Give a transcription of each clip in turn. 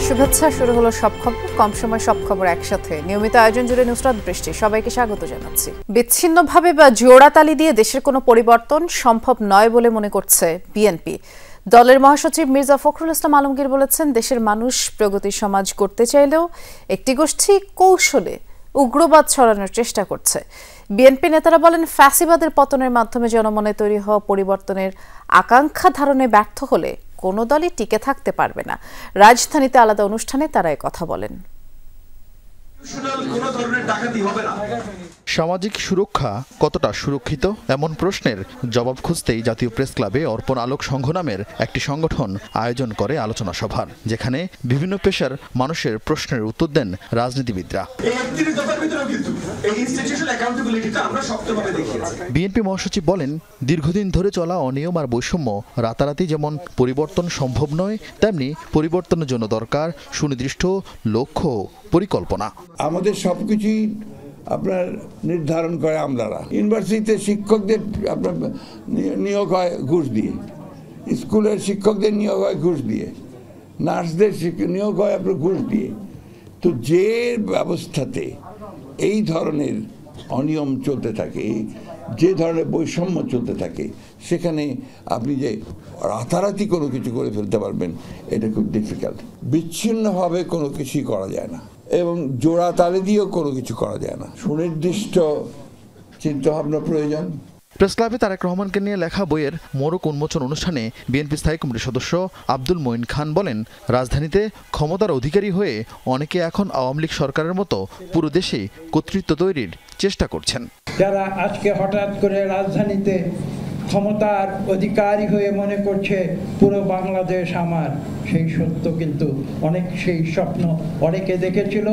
শুভেচ্ছা। শুরু হলো সব খবর, কম সময় সব খবর একসাথে। নিয়মিত আয়োজন জুড়ে নুসরাত বৃষ্টি, সবাইকে স্বাগত জানাচ্ছি। বিচ্ছিন্নভাবে বা জোড়াতালি দিয়ে দেশের কোনো পরিবর্তন সম্ভব নয় বলে মনে করছে বিএনপি। দলের মহাসচিব মির্জা ফখরুল ইসলাম আলমগীর বলেছেন, দেশের মানুষ প্রগতি সমাজ করতে চাইলেও একটি গোষ্ঠী কৌশলে উগ্রবাদ ছড়ানোর চেষ্টা করছে। বিএনপি নেতারা বলেন, ফ্যাসিবাদের পতনের মাধ্যমে জনমনে তৈরি হওয়া পরিবর্তনের আকাঙ্ক্ষা ধারণে ব্যর্থ হলে কোনো দলই টিকে থাকতে পারবে না। রাজধানীতে আলাদা অনুষ্ঠানে তারা কথা বলেন। সামাজিক সুরক্ষা কতটা সুরক্ষিত, এমন প্রশ্নের জবাব খুঁজতেই জাতীয় প্রেস ক্লাবে অর্পণ আলোক সংঘ নামের একটি সংগঠন আয়োজন করে আলোচনা সভার, যেখানে বিভিন্ন পেশার মানুষের প্রশ্নের উত্তর দেন রাজনীতিবিদরা। বিএনপি মহাসচিব বলেন, দীর্ঘদিন ধরে চলা অনিয়ম আর বৈষম্য রাতারাতি যেমন পরিবর্তন সম্ভব নয়, তেমনি পরিবর্তনের জন্য দরকার সুনির্দিষ্ট লক্ষ্য পরিকল্পনা। আমাদের সবকিছুই আপনার নির্ধারণ করে আমলারা। ইউনিভার্সিটিতে শিক্ষকদের আপনার নিয়োগ হয় ঘুষ দিয়ে, স্কুলের শিক্ষকদের নিয়োগ হয় ঘুষ দিয়ে, নার্সদের নিয়োগ হয় আপনার ঘুষ দিয়ে। তো যে ব্যবস্থাতে এই ধরনের অনিয়ম চলতে থাকে, যে ধরনের বৈষম্য চলতে থাকে, সেখানে আপনি যে রাতারাতি কোনো কিছু করে ফেলতে পারবেন, এটা খুব ডিফিকাল্ট। বিচ্ছিন্নভাবে কোনো কিছুই করা যায় না এবং জোড়া তালে দিয়েও কোনো কিছু করা যায় না। সুনির্দিষ্ট চিন্তাভাবনা প্রয়োজন। প্রেস ক্লাবে তারেক রহমানকে নিয়ে লেখা বইয়ের মোড়ক উন্মোচন অনুষ্ঠানে বিএনপি স্থায়ী কমিটির সদস্য আব্দুল মঈন খান বলেন, রাজধানীতে ক্ষমতার অধিকারী হয়ে অনেকে এখন আওয়ামী লীগ সরকারের মতো পুরো দেশে কর্তৃত্ব তৈরির চেষ্টা করছেন। যারা আজকে হঠাৎ করে রাজধানীতে ক্ষমতার অধিকারী হয়ে মনে করছে পুরো বাংলাদেশ আমার, সেই সত্য কিন্তু সেই স্বপ্ন অনেকে দেখেছিল,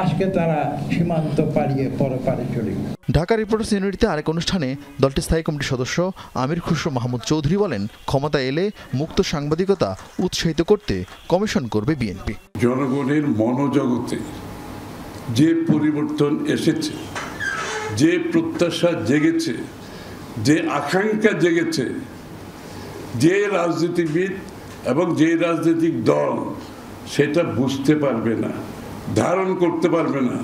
আজকে তারা সীমান্ত পাড়িয়ে পরপারে চলে গেল। ঢাকা রিপোর্টার্স ইউনিটিতে আরেক অনুষ্ঠানে দলটির স্থায়ী কমিটির সদস্য আমির খুসরো মাহমুদ চৌধুরী বলেন, ক্ষমতা এলে মুক্ত সাংবাদিকতা উৎসাহিত করতে কমিশন করবে বিএনপি। জনগণের মনোজগতে যে পরিবর্তন এসেছে, যে প্রত্যাশা জেগেছে, যে আকাঙ্ক্ষা জেগেছে, যে রাজনীতিবিদ এবং যে রাজনৈতিক দল সেটা বুঝতে পারবে না, ধারণ করতে পারবে না,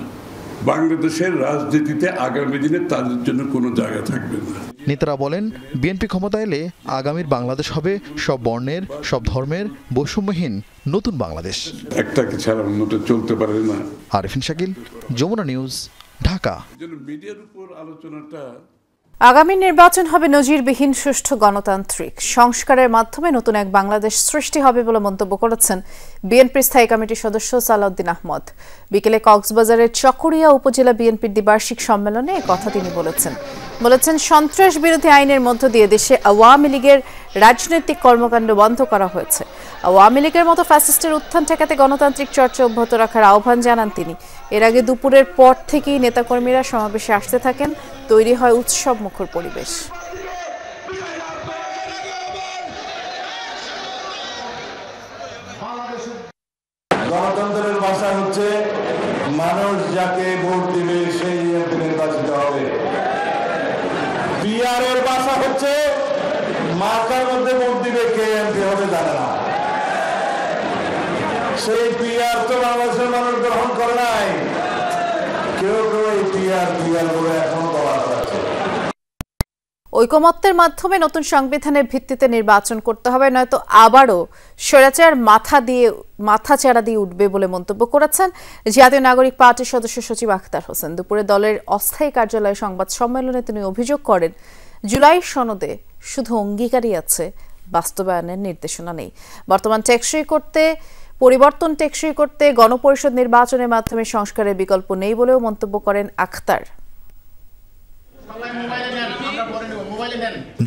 বাংলাদেশের রাজনীতিতে আগামী দিনে তাদের জন্য কোনো জায়গা থাকবে না। নেতারা বলেন, বিএনপি ক্ষমতা এলে আগামীর বাংলাদেশ হবে সব বর্ণের, সব ধর্মের বৈষম্যহীন নতুন বাংলাদেশ। একটাকে ছাড়া অন্যটা চলতে পারে না। আরিফিন শাকিল, যমুনা নিউজ, ঢাকা। মিডিয়ার উপর আলোচনাটা। আগামী নির্বাচন হবে নজিরবিহীন সুষ্ঠু গণতান্ত্রিক সংস্কারের মাধ্যমে নতুন এক বাংলাদেশ সৃষ্টি হবে বলে মন্তব্য করেছেন বিএনপির স্থায়ী কমিটির সদস্য সালাউদ্দিন আহমদ। বিকেলে কক্সবাজারের চকরিয়া উপজেলা বিএনপির দ্বিবার্ষিক সম্মেলনে একথা তিনি বলেছেন। সন্ত্রাস বিরোধী আইনের মধ্য দিয়ে দেশে আওয়ামী লীগের রাজনৈতিক কর্মকাণ্ড বন্ধ করা হয়েছে। আওয়ামী লীগের মতো ফ্যাসিস্টের উত্থান ঠেকাতে গণতান্ত্রিক চর্চা অব্যাহত রাখার আহ্বান জানান তিনি। এর আগে দুপুরের পর থেকেই নেতাকর্মীরা সমাবেশে আসতে থাকেন, তৈরি হয় উৎসব মুখর পরিবেশ। গণতন্ত্রের ভাষা হচ্ছে মানুষ যাকে ভোট দিবে সেই এমপি নির্বাচিত হবে। পিআরের ভাষা হচ্ছে মার্কার মধ্যে ভোট দিবে, কে এমপি হবে জানে না। সেই পিআর তো বাংলাদেশের মানুষ গ্রহণ করে নাই। কেউ কেউ এই পিআর বলে এখনো বলা আছে। ঐকমত্যের মাধ্যমে নতুন সংবিধানের ভিত্তিতে নির্বাচন করতে হবে, নয়তো আবারও স্বৈরাচার মাথাচাড়া দিয়ে উঠবে বলে মন্তব্য করেছেন জাতীয় নাগরিক পার্টির সদস্য সচিব আখতার হোসেন। দুপুরে দলের অস্থায়ী কার্যালয়ে সংবাদ সম্মেলনে তিনি অভিযোগ করেন, জুলাই সনদে শুধু অঙ্গীকারই আছে, বাস্তবায়নের নির্দেশনা নেই। পরিবর্তন টেকসই করতে গণপরিষদ নির্বাচনের মাধ্যমে সংস্কারের বিকল্প নেই বলেও মন্তব্য করেন আখতার।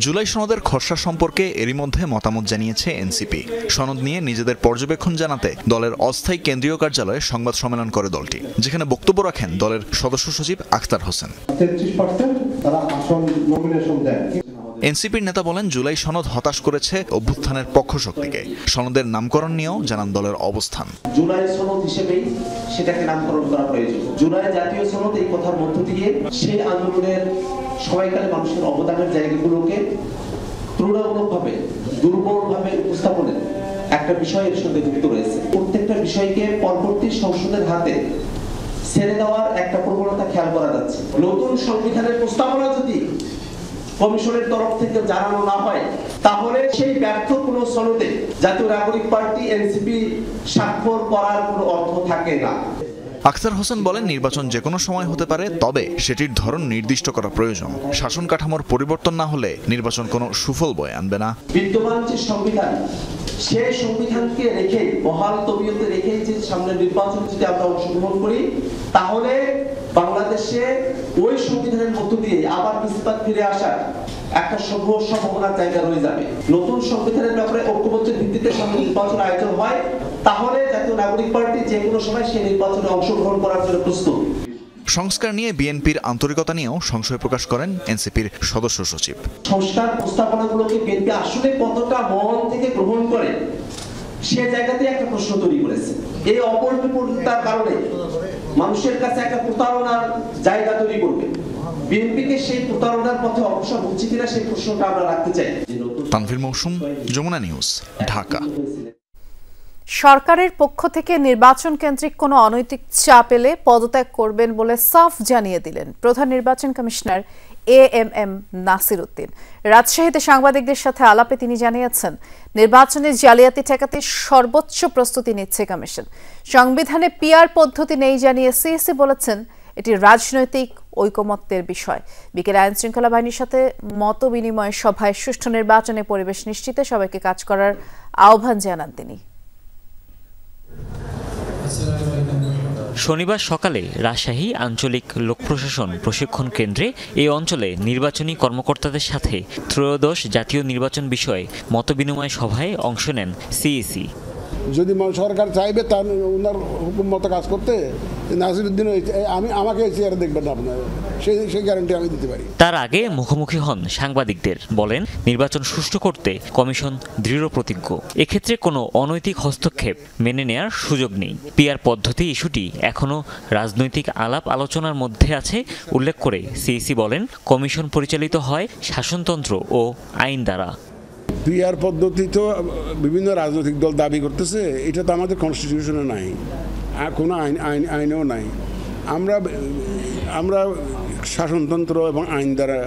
জুলাই সনদের খসড়া সম্পর্কে এরই মধ্যে মতামত জানিয়েছে এনসিপি। সনদ নিয়ে নিজেদের পর্যবেক্ষণ জানাতে দলের অস্থায়ী কেন্দ্রীয় কার্যালয়ে সংবাদ সম্মেলন করে দলটি, যেখানে বক্তব্য রাখেন দলের সদস্য সচিব আখতার হোসেন। এনসিপির নেতা বলেন, জুলাই সনদ হতাশ করেছে অভ্যুত্থানের পক্ষশক্তিকে। সনদের নামকরণ নিয়েও জানান দলের অবস্থান। জুলাই সনদ হিসেবেই সেটাকে নামকরণ করা প্রয়োজন। জুলাই জাতীয় সনদ এই কথার মধ্য দিয়ে সেই আন্দোলনের সময়কালে মানুষের অবদানের জায়গাগুলোকে তুলনামূলকভাবে দুর্বলভাবে উপস্থাপনের একটা বিষয় এর সঙ্গে যুক্ত রয়েছে। প্রত্যেকটা বিষয়কে পরবর্তী সংসদের হাতে ছেড়ে দেওয়ার একটা প্রবণতা খেয়াল করা যাচ্ছে। নতুন সংবিধানের প্রস্তাবনা যদি কমিশনের তরফ থেকে জানানো না হয়, তাহলে সেই ব্যর্থ কোনো সনদে জাতীয় নাগরিক পার্টি এনসিপি স্বাক্ষর করার কোনো অর্থ থাকে না। আখতার হোসেন বলেন, নির্বাচন যে কোনো সময় হতে পারে, তবে সেটির ধরন নির্দিষ্ট করা প্রয়োজন। শাসন কাঠামোর পরিবর্তন না হলে নির্বাচন কোনো সুফল বয়ে আনবে না। বিদ্যমান যে সংবিধান, সেই সংবিধানকে রেখে বহাল তবিয়তে রেখে যে সামনে নির্বাচন যদি আমরা অংশগ্রহণ করি, তাহলে বাংলাদেশে ওই সংবিধানের মধ্য দিয়ে আবার পিছপা ফিরে আসার একটা সম্ভাবনার জায়গা রয়ে যাবে। নতুন সংবিধানের ব্যাপারে ঐক্যবদ্ধের ভিত্তিতে সামনে নির্বাচন আয়োজন হয়, তাহলে জাতীয় নাগরিক পার্টি যে কোনো সময় সেই নির্বাচনে অংশগ্রহণ করার জন্য প্রস্তুত। সংস্কার নিয়ে বিএনপির আন্তরিকতা নিয়েও সংশয় প্রকাশ করেন এনসিপির সদস্য সচিব। সংস্কার প্রস্তাবনাগুলোকে বিএনপি আসলে কতটা মন থেকে গ্রহণ করে, সে জায়গাতে একটা প্রশ্ন তৈরি করেছে। এই অপরিপূর্ণতার কারণে মানুষের কাছে একটা প্রতারণার জায়গা তৈরি করবে। বিএনপিকে সেই প্রতারণার পথে অগ্রসর হচ্ছে কিনা, সেই প্রশ্নটা আমরা রাখতে চাই। তানভীর মৌসুম, যমুনা নিউজ, ঢাকা। সরকারের পক্ষ থেকে নির্বাচন কেন্দ্রিক কোনো অনৈতিক চাপ এলে পদত্যাগ করবেন বলে সাফ জানিয়ে দিলেন প্রধান নির্বাচন কমিশনার এএমএম নাসির উদ্দিন। রাজশাহীতে সাংবাদিকদের সাথে আলাপে তিনি জানিয়েছেন, নির্বাচনে জালিয়াতি ঠেকাতে সর্বোচ্চ প্রস্তুতি নিচ্ছে কমিশন। সংবিধানে পিআর পদ্ধতি নেই জানিয়ে সিইসি বলেছেন, এটি রাজনৈতিক ঐকমত্যের বিষয়। বিকেলে আইন শৃঙ্খলা বাহিনীর সাথে মত বিনিময় সভায় সুষ্ঠু নির্বাচনে পরিবেশ নিশ্চিতে সবাইকে কাজ করার আহ্বান জানান তিনি। শনিবার সকালে রাজশাহী আঞ্চলিক লোক প্রশাসন প্রশিক্ষণ কেন্দ্রে এই অঞ্চলে নির্বাচনী কর্মকর্তাদের সাথে ত্রয়োদশ জাতীয় নির্বাচন বিষয়ে মতবিনিময় সভায় অংশ নেন সিইসি। যদি সরকার চাইবে তার ওনার হুকুম মতো কাজ করতে, নাসিরউদ্দিন আমাকে চেয়ারে দেখবেন না, আপনার সেই গ্যারান্টি আমি দিতে পারি। তার আগে মুখোমুখি হন সাংবাদিকদের, বলেন নির্বাচন সুষ্ঠু করতে কমিশন দৃঢ় প্রতিজ্ঞ। এক্ষেত্রে কোনো অনৈতিক হস্তক্ষেপ মেনে নেয়ার সুযোগ নেই। পিআর পদ্ধতি ইস্যুটি এখনও রাজনৈতিক আলাপ আলোচনার মধ্যে আছে উল্লেখ করে সিইসি বলেন, কমিশন পরিচালিত হয় শাসনতন্ত্র ও আইন দ্বারা। পিআর পদ্ধতি তো বিভিন্ন রাজনৈতিক দল দাবি করতেছে, এটা তো আমাদের কনস্টিটিউশনে নাই, কোনো আইনেও নাই। আমরা শাসনতন্ত্র এবং আইন দ্বারা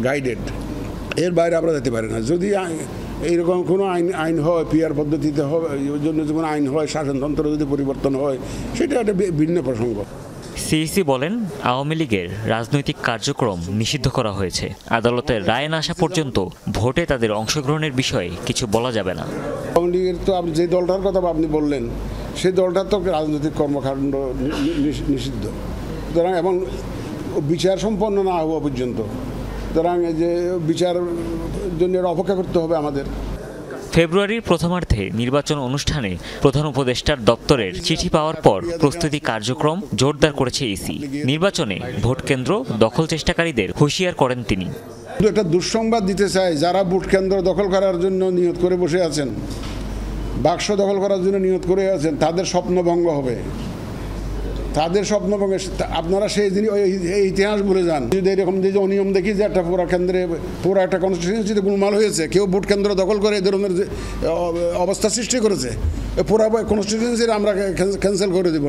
গাইডেড, এর বাইরে আমরা যেতে পারি না। যদি এইরকম কোনো আইন হয়, পিআর পদ্ধতিতে হবে, ওই জন্য যখন আইন হয়, শাসনতন্ত্র যদি পরিবর্তন হয়, সেটা একটা ভিন্ন প্রসঙ্গ। সিইসি বলেন, আওয়ামী লীগের রাজনৈতিক কার্যক্রম নিষিদ্ধ করা হয়েছে। আদালতের রায় না আসা পর্যন্ত ভোটে তাদের অংশগ্রহণের বিষয়ে কিছু বলা যাবে না। আওয়ামী লীগের তো যে দলটার কথা আপনি বললেন, সেই দলটার তো রাজনৈতিক কর্মকাণ্ড নিষিদ্ধ, সুতরাং এবং বিচার সম্পন্ন না হওয়া পর্যন্ত, সুতরাং যে বিচার জন্য অপেক্ষা করতে হবে আমাদের। ফেব্রুয়ারির প্রথমার্ধে নির্বাচন অনুষ্ঠানে প্রধান উপদেষ্টার দপ্তরের চিঠি পাওয়ার পর প্রস্তুতি কার্যক্রম জোরদার করেছে ইসি। নির্বাচনে ভোট কেন্দ্র দখল চেষ্টাকারীদের হুঁশিয়ার করেন তিনি। একটা দুঃসংবাদ দিতে চাই, যারা ভোট কেন্দ্র দখল করার জন্য নিয়ত করে বসে আছেন, বাক্স দখল করার জন্য নিয়ত করে আছেন, তাদের স্বপ্নভঙ্গ হবে। তাদের স্বপ্নভঙ্গে আপনারা সেই দিন এই ইতিহাস ভুলে যান। যদি এরকম যে অনিয়ম দেখি যে একটা পুরা কেন্দ্রে, পুরো একটা কনস্টিটিউয়েন্সিতে গোলমাল হয়েছে, কেউ ভোট কেন্দ্র দখল করে এই ধরনের যে অবস্থা সৃষ্টি করেছে, পুরা কনস্টিটিউয়েন্সি আমরা ক্যান্সেল করে দেব।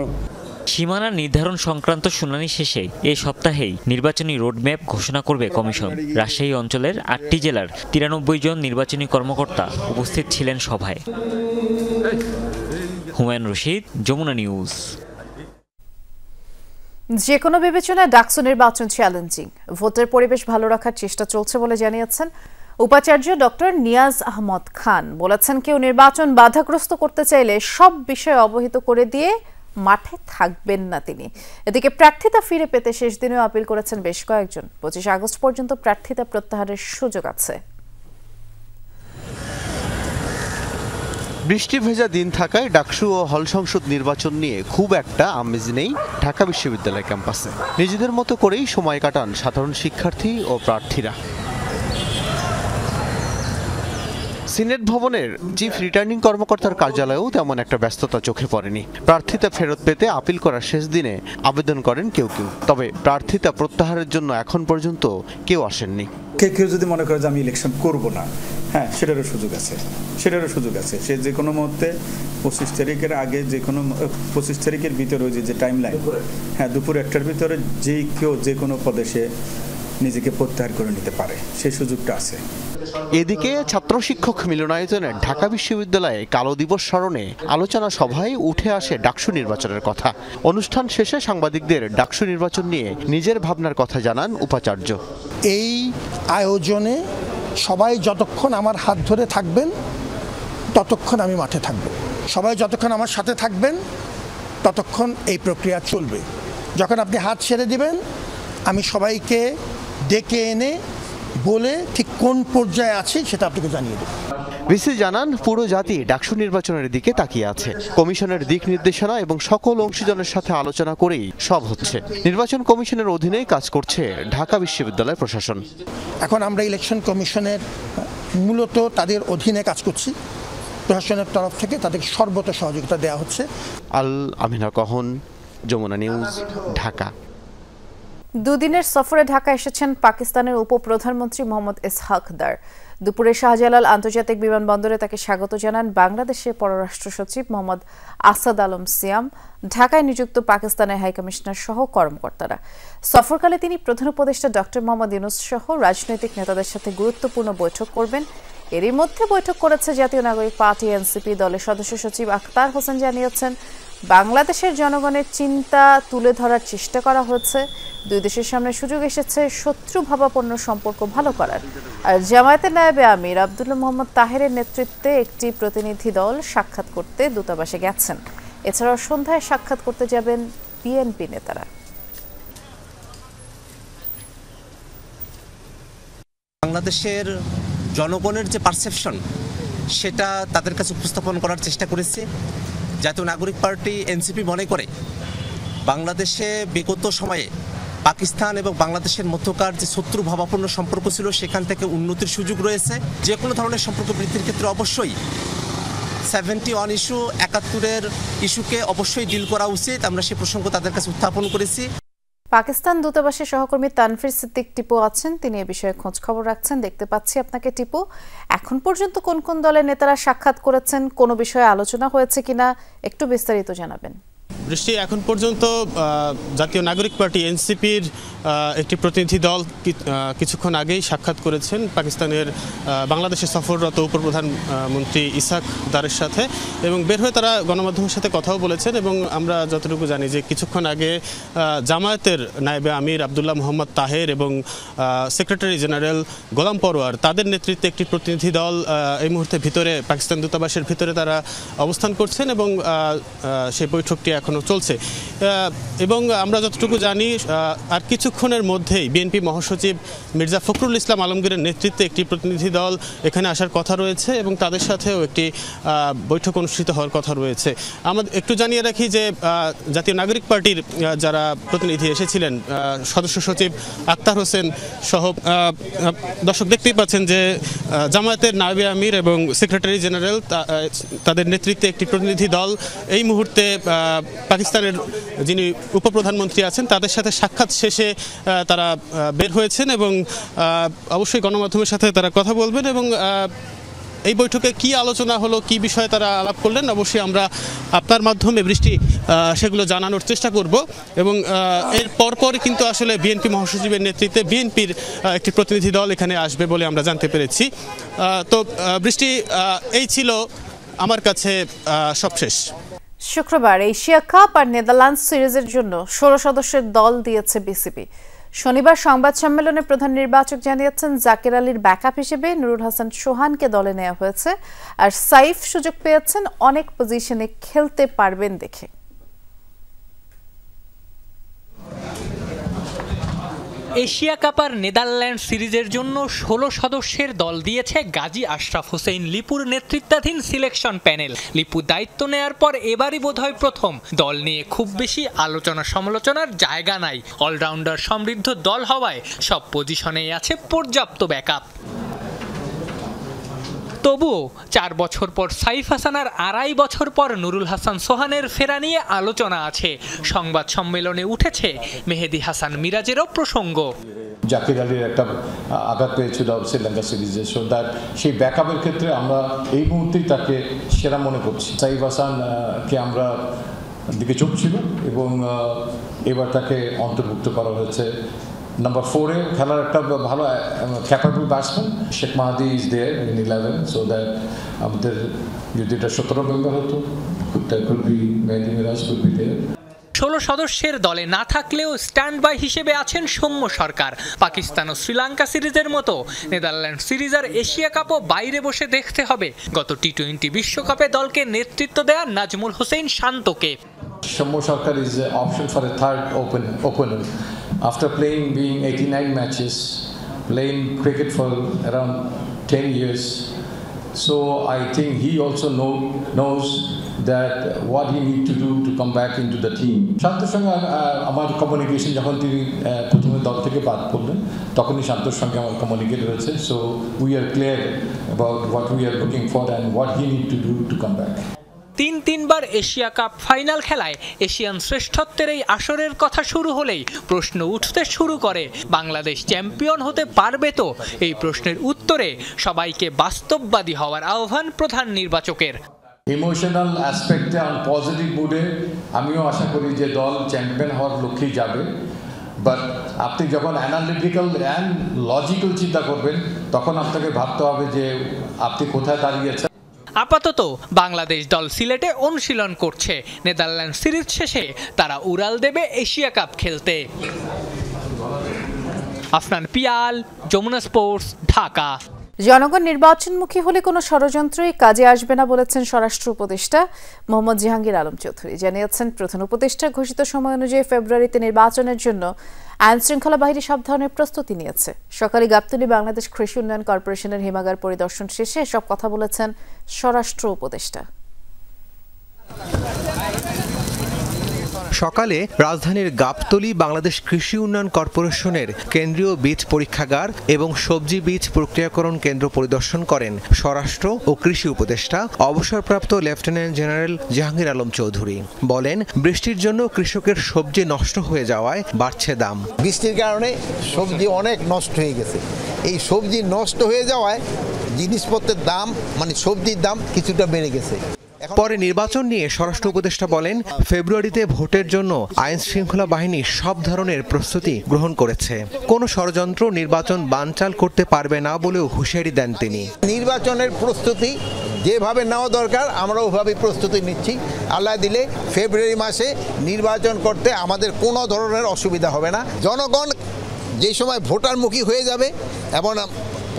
সীমানা নির্ধারণ সংক্রান্ত শুনানি শেষে এ সপ্তাহেই নির্বাচনী রোডম্যাপ ঘোষণা করবে কমিশন। রাজশাহী অঞ্চলের ৮টি জেলার ৯৩ জন নির্বাচনী কর্মকর্তা উপস্থিত ছিলেন সভায়। হুমায়ুন রশিদ, যমুনা নিউজ। যে কোনো বিবেচনায় ডাকসু নির্বাচন চ্যালেঞ্জিং, ভোটের পরিবেশ ভালো রাখার চেষ্টা চলছে বলে জানিয়েছেন উপাচার্য ডক্টর নিয়াজ আহমদ খান। বলেছেন, কেউ নির্বাচন বাধাগ্রস্ত করতে চাইলে সব বিষয়ে অবহিত করে দিয়ে মাঠে থাকবেন না তিনি। এদিকে প্রার্থিতা ফিরে পেতে শেষ দিনেও আপিল করেছেন বেশ কয়েকজন। 25 আগস্ট পর্যন্ত প্রার্থিতা প্রত্যাহারের সুযোগ আছে। বৃষ্টি ভেজা দিন থাকায় ডাকসু ও হল সংসদ নির্বাচন নিয়ে খুব একটা আমেজ নেই ঢাকা বিশ্ববিদ্যালয় ক্যাম্পাসে। নিজেদের মতো করেই সময় কাটান সাধারণ শিক্ষার্থী ও প্রার্থীরা। সিনেট ভবনের চিফ রিটার্নিং কর্মকর্তার কার্যালয়েও তেমন একটা ব্যস্ততা চোখে পড়েনি। প্রার্থিতা ফেরত পেতে আপিল করার শেষ দিনে আবেদন করেন কেউ কেউ, তবে প্রার্থিতা প্রত্যাহারের জন্য এখন পর্যন্ত কেউ আসেননি। কেউ যদি মনে করে যে আমি ইলেকশন করব না, হ্যাঁ, সেটারও সুযোগ আছে। সে যে কোনো মুহূর্তে 25 তারিখের আগে, যে কোনো 25 তারিখের ভিতরে ওই যে টাইম লাইন, হ্যাঁ, দুপুর 1টার ভিতরে কেউ যে কোনো পদে সে নিজেকে প্রত্যাহার করে নিতে পারে, সেই সুযোগটা আছে। এদিকে ছাত্র শিক্ষক মিলনায়তনে ঢাকা বিশ্ববিদ্যালয়ে কালো দিবস স্মরণে আলোচনা সভায় উঠে আসে ডাকসু নির্বাচনের কথা। অনুষ্ঠান শেষে সাংবাদিকদের ডাকসু নির্বাচন নিয়ে নিজের ভাবনার কথা জানান উপাচার্য। এই আয়োজনে সবাই যতক্ষণ আমার হাত ধরে থাকবেন ততক্ষণ আমি মাঠে থাকব, সবাই যতক্ষণ আমার সাথে থাকবেন ততক্ষণ এই প্রক্রিয়া চলবে। যখন আপনি হাত ছেড়ে দিবেন আমি সবাইকে ডেকে এনে বলে ঠিক কোন পর্যায়ে আছে সেটা আপনাকে জানিয়ে দেব। ভিসি জানান পুরো জাতি ডাকসু নির্বাচনের দিকে তাকিয়ে আছে। কমিশনের দিক নির্দেশনা এবং সকল অংশীজনের সাথে আলোচনা করেই সব হচ্ছে। নির্বাচন কমিশনের অধীনেই কাজ করছে ঢাকা বিশ্ববিদ্যালয় প্রশাসন। এখন আমরা ইলেকশন কমিশনের মূলত তাদের অধীনে কাজ করছি। প্রশাসনের তরফ থেকে তাদের সর্বত সহযোগিতা দেওয়া হচ্ছে। আল আমিনা কহন, যমুনা নিউজ, ঢাকা। দুদিনের সফরে ঢাকা এসেছেন পাকিস্তানের উপপ্রধানমন্ত্রী মোহাম্মদ ইসহাক দার। দুপুরে শাহজালাল আন্তর্জাতিক বিমানবন্দরে তাকে স্বাগত জানান বাংলাদেশের পররাষ্ট্র সচিব মোহাম্মদ আসাদ আলম সিয়াম, ঢাকায় নিযুক্ত পাকিস্তানের হাইকমিশনার সহ কর্মকর্তারা। সফরকালে তিনি প্রধান উপদেষ্টা ডক্টর মোহাম্মদ ইউনূস সহ রাজনৈতিক নেতাদের সাথে গুরুত্বপূর্ণ বৈঠক করবেন। এরই মধ্যে বৈঠক করেছে জাতীয় নাগরিক পার্টি এনসিপি। দলের সদস্য সচিব আখতার হোসেন জানিয়েছেন, বাংলাদেশের জনগণের চিন্তা তুলে ধরার চেষ্টা করা হয়েছে। দুই দেশের সামনে সুযোগ এসেছে শত্রুভাবাপন্ন সম্পর্ক ভালো করার। আর জামায়াতের নায়েবে আমির আব্দুল্লাহ মোহাম্মদ তাহেরের নেতৃত্বে একটি প্রতিনিধি দল সাক্ষাৎ করতে দূতাবাসে গেছেন। এছাড়াও সন্ধ্যায় সাক্ষাৎ করতে যাবেন বিএনপি নেতারা। বাংলাদেশের জনগণের যে পারসেপশন সেটা তাদের কাছে উপস্থাপন করার চেষ্টা করেছে। জাতীয় নাগরিক পার্টি এনসিপি মনে করে বাংলাদেশে বিগত সময়ে পাকিস্তান এবং বাংলাদেশের মধ্যকার যে শত্রুভাবাপন্ন সম্পর্ক ছিল সেখান থেকে উন্নতির সুযোগ রয়েছে। যে কোনো ধরনের সম্পর্ক বৃদ্ধির ক্ষেত্রে অবশ্যই 71 ইস্যু 71-এর ইস্যুকে অবশ্যই ডিল করা উচিত। আমরা সে প্রসঙ্গ তাদের কাছে উত্থাপন করেছি। পাকিস্তান দূতাবাসের সহকর্মী তানফির সিদ্দিক টিপু আছেন, তিনি এ বিষয়ে খোঁজ খবর রাখছেন। দেখতে পাচ্ছি আপনাকে টিপু। এখন পর্যন্ত কোন কোন দলের নেতারা সাক্ষাৎ করেছেন, কোনো বিষয়ে আলোচনা হয়েছে কিনা একটু বিস্তারিত জানাবেন। বৃষ্টি, এখন পর্যন্ত জাতীয় নাগরিক পার্টি এনসিপির একটি প্রতিনিধি দল কিছুক্ষণ আগেই সাক্ষাৎ করেছেন পাকিস্তানের বাংলাদেশে সফররত উপপ্রধানমন্ত্রী ইসহাক দারের সাথে, এবং বের হয়ে তারা গণমাধ্যমের সাথে কথাও বলেছেন। এবং আমরা যতটুকু জানি যে কিছুক্ষণ আগে জামায়াতের নায়েবে আমির আব্দুল্লাহ মোহাম্মদ তাহের এবং সেক্রেটারি জেনারেল গোলাম পরোয়ার তাদের নেতৃত্বে একটি প্রতিনিধি দল এই মুহূর্তে ভিতরে পাকিস্তান দূতাবাসের ভিতরে তারা অবস্থান করছেন এবং সেই বৈঠকটি এখনও চলছে। এবং আমরা যতটুকু জানি আর কিছুক্ষণের মধ্যেই বিএনপি মহাসচিব মির্জা ফখরুল ইসলাম আলমগীরের নেতৃত্বে একটি প্রতিনিধি দল এখানে আসার কথা রয়েছে এবং তাদের সাথেও একটি বৈঠক অনুষ্ঠিত হওয়ার কথা রয়েছে। আমরা একটু জানিয়ে রাখি যে জাতীয় নাগরিক পার্টির যারা প্রতিনিধি এসেছিলেন, সদস্য সচিব আখতার হোসেন সহ, দর্শক দেখতেই পাচ্ছেন যে জামায়াতের নায়েবে আমির এবং সেক্রেটারি জেনারেল তাদের নেতৃত্বে একটি প্রতিনিধি দল এই মুহূর্তে পাকিস্তানের যিনি উপপ্রধানমন্ত্রী আছেন তাদের সাথে সাক্ষাৎ শেষে তারা বের হয়েছেন এবং অবশ্যই গণমাধ্যমের সাথে তারা কথা বলবেন। এবং এই বৈঠকে কি আলোচনা হলো, কি বিষয়ে তারা আলাপ করলেন, অবশ্যই আমরা আপনার মাধ্যমে বৃষ্টি সেগুলো জানানোর চেষ্টা করব। এবং এর পরপরই কিন্তু আসলে বিএনপি মহাসচিবের নেতৃত্বে বিএনপির একটি প্রতিনিধি দল এখানে আসবে বলে আমরা জানতে পেরেছি। তো বৃষ্টি, এই ছিল আমার কাছে সবশেষ। শুক্রবার এশিয়া কাপ আর নেদারল্যান্ডস সিরিজের জন্য 16 সদস্যের দল দিয়েছে বিসিবি। শনিবার সংবাদ সম্মেলনে প্রধান নির্বাচক জানিয়েছেন, জাকের আলীর ব্যাকআপ হিসেবে নুরুল হাসান সোহানকে দলে নেওয়া হয়েছে, আর সাইফ সুযোগ পেয়েছেন অনেক পজিশনে খেলতে পারবেন দেখে। এশিয়া কাপ আর নেদারল্যান্ড সিরিজের জন্য 16 সদস্যের দল দিয়েছে গাজী আশরাফ হোসেন লিপুর নেতৃত্বাধীন সিলেকশন প্যানেল। লিপু দায়িত্ব নেয়ার পর এবারই বোধহয় প্রথম। দল নিয়ে খুব বেশি আলোচনা সমালোচনার জায়গা নাই। অলরাউন্ডার সমৃদ্ধ দল হওয়ায় সব পজিশনেই আছে পর্যাপ্ত ব্যাকআপ। তবুও 4 বছর পর সাইফ হাসান আর 2.5 বছর পর নুরুল হাসান সোহানের ফেরা নিয়ে আলোচনা আছে। সংবাদ সম্মেলনে উঠেছে মেহেদী হাসান মিরাজেরও প্রসঙ্গ। জাকির আলীর একটা আঘাত পেয়েছিল শ্রীলঙ্কা সিরিজে, সো দ্যাট সেই ব্যাকআপের ক্ষেত্রে আমরা এই মুহূর্তেই তাকে সেরা মনে করছি। সাইফ হাসানকে আমরা দিকে চোখ ছিল এবং এবার তাকে অন্তর্ভুক্ত করা হয়েছে নাম্বার 4-এ খেলার একটা ভালো capable batsman. Sheikh Mahadi is there in 11, so that আমাদের যদি এটা 17 মেম্বার হতো, Mehedi Miraz could be there. 16 সদস্যের দলে না থাকলেও স্ট্যান্ড বাই হিসেবে আছেন সৌম্য সরকার। পাকিস্তান ও শ্রীলঙ্কা সিরিজের মতো নেদারল্যান্ড সিরিজ আর এশিয়া কাপও বাইরে বসে দেখতে হবে গত টি-20 বিশ্বকাপে দলকে নেতৃত্ব দেয়া নাজমুল হোসেন শান্তকে। Soumya Sarkar is option for a third opener after being 89 matches, playing cricket for around 10 years. So I think he also knows that what he need to do to come back into the team. শান্তর সঙ্গে আমার communication যখন তিনি প্রথমে দল থেকে বাদ পড়লেন তখনই শান্তর সঙ্গে আমার কমিউনিকেট হয়েছে। So we are clear about what we are looking for and what he need to do to come back. 3বার এশিয়া কাপ ফাইনাল খেলায় এশিয়ান শ্রেষ্ঠত্বের এই আসরের কথা শুরু হলেই প্রশ্ন উঠতে শুরু করে, বাংলাদেশ চ্যাম্পিয়ন হতে পারবে তো? এই প্রশ্নের উত্তরে সবাইকে বাস্তববাদী হওয়ার আহ্বান প্রধান নির্বাচকের। ইমোশনাল অ্যাসপেক্টে পজিটিভ মুডে আমিও আশা করি যে দল চ্যাম্পিয়ন হওয়ার লক্ষ্যেই যাবে, বাট আপনি যখন অ্যানালিটিক্যাল অ্যান্ড লজিক্যাল চিন্তা করবেন তখন আপনাকে ভাবতে হবে যে আপনি কোথায় দাঁড়িয়েছেন। আপাতত বাংলাদেশ দল সিলেটে অনুশীলন করছে। নেদারল্যান্ড সিরিজ শেষে তারা উড়াল দেবে এশিয়া কাপ খেলতে। আফনান পিয়াল, যমুনা স্পোর্টস, ঢাকা। জনগণ নির্বাচনমুখী হলে কোনো ষড়যন্ত্রই কাজে আসবে না বলেছেন স্বরাষ্ট্র উপদেষ্টা মোহাম্মদ জাহাঙ্গীর আলম চৌধুরী। জানিয়েছেন, প্রধান উপদেষ্টা ঘোষিত সময় অনুযায়ী ফেব্রুয়ারিতে নির্বাচনের জন্য আইন শৃঙ্খলা বাহিনী সব ধরনের প্রস্তুতি নিয়েছে। সকালে গাবতলী বাংলাদেশ কৃষি উন্নয়ন কর্পোরেশনের হিমাগার পরিদর্শন শেষে এসব কথা বলেছেন স্বরাষ্ট্র উপদেষ্টা। সকালে রাজধানীর গাবতলী বাংলাদেশ কৃষি উন্নয়ন কর্পোরেশনের কেন্দ্রীয় বীজ পরীক্ষাগার এবং সবজি বীজ প্রক্রিয়াকরণ কেন্দ্র পরিদর্শন করেন স্বরাষ্ট্র ও কৃষি উপদেষ্টা অবসরপ্রাপ্ত লেফটেন্যান্ট জেনারেল জাহাঙ্গীর আলম চৌধুরী। বলেন, বৃষ্টির জন্য কৃষকের সবজি নষ্ট হয়ে যাওয়ায় বাড়ছে দাম। বৃষ্টির কারণে সবজি অনেক নষ্ট হয়ে গেছে। এই সবজি নষ্ট হয়ে যাওয়ায় জিনিসপত্রের দাম মানে সবজির দাম কিছুটা বেড়ে গেছে। পরে নির্বাচন নিয়ে স্বরাষ্ট্র উপদেষ্টা বলেন, ফেব্রুয়ারিতে ভোটের জন্য আইন শৃঙ্খলা বাহিনী সব ধরনের প্রস্তুতি গ্রহণ করেছে। কোনো ষড়যন্ত্র নির্বাচন বানচাল করতে পারবে না বলেও হুঁশিয়ারি দেন তিনি। নির্বাচনের প্রস্তুতি যেভাবে নেওয়া দরকার আমরা ওভাবে প্রস্তুতি নিচ্ছি। আল্লাহ দিলে ফেব্রুয়ারি মাসে নির্বাচন করতে আমাদের কোনো ধরনের অসুবিধা হবে না। জনগণ যে সময় ভোটারমুখী হয়ে যাবে এবং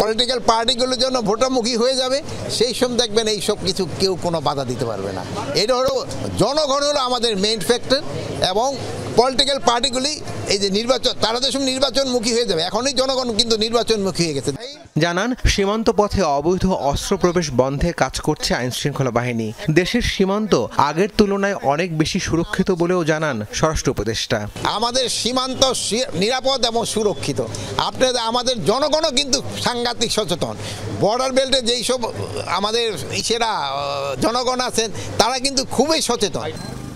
পলিটিক্যাল পার্টিগুলোর জন্য ভোটারমুখী হয়ে যাবে, সেই সময় দেখবেন এই সব কিছু কেউ কোনো বাধা দিতে পারবে না। এটা হলো জনগণ হলো আমাদের মেইন ফ্যাক্টর এবং পলিটিক্যাল পার্টিগুলি এই যে নির্বাচন তারা তো সব নির্বাচনমুখী হয়ে যাবে। এখনই জনগণ কিন্তু নির্বাচনমুখী হয়ে গেছে। জানান, সীমান্ত পথে অবৈধ অস্ত্র প্রবেশ বন্ধে কাজ করছে আইন শৃঙ্খলা বাহিনী। দেশের সীমান্ত আগের তুলনায় অনেক বেশি সুরক্ষিত বলেও জানান স্বরাষ্ট্র উপদেষ্টা। আমাদের সীমান্ত নিরাপদ এবং সুরক্ষিত। আপনাদের আমাদের জনগণও কিন্তু সাংঘাতিক সচেতন। বর্ডার বেল্টে যেই সব আমাদের সেরা জনগণ আছেন তারা কিন্তু খুবই সচেতন।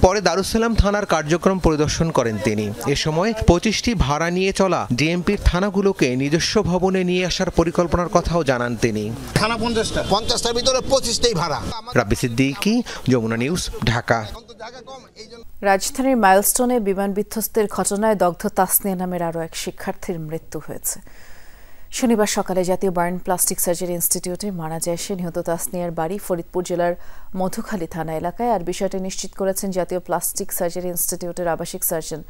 পরে দারুসালাম থানার কার্যক্রম পরিদর্শন করেন তিনি। এ সময় 25টি ভাড়া নিয়ে চলা ডিএমপির থানাগুলোকে নিজস্ব ভবনে নিয়ে আসার পরিকল্পনার কথাও জানান তিনি। থানা 50টার ভিতরে 25টাই ভাড়া। রাব্বি সিদ্দিকী, যমুনা নিউজ, ঢাকা। রাজধানীর মাইলস্টোনে বিমান বিধ্বস্তের ঘটনায় দগ্ধ তাসনিয়া নামের আরও এক শিক্ষার্থীর মৃত্যু হয়েছে। শনিবার সকালে জাতীয় বার্ন প্লাস্টিক সার্জারি ইনস্টিটিউটে মারা যায় সে। নিহত তাসনিয়ার বাড়ি ফরিদপুর জেলার মধুখালী থানা এলাকায়। আর বিষয়টি নিশ্চিত করেছেন জাতীয় প্লাস্টিক সার্জারি ইনস্টিটিউটের আবাসিক সার্জন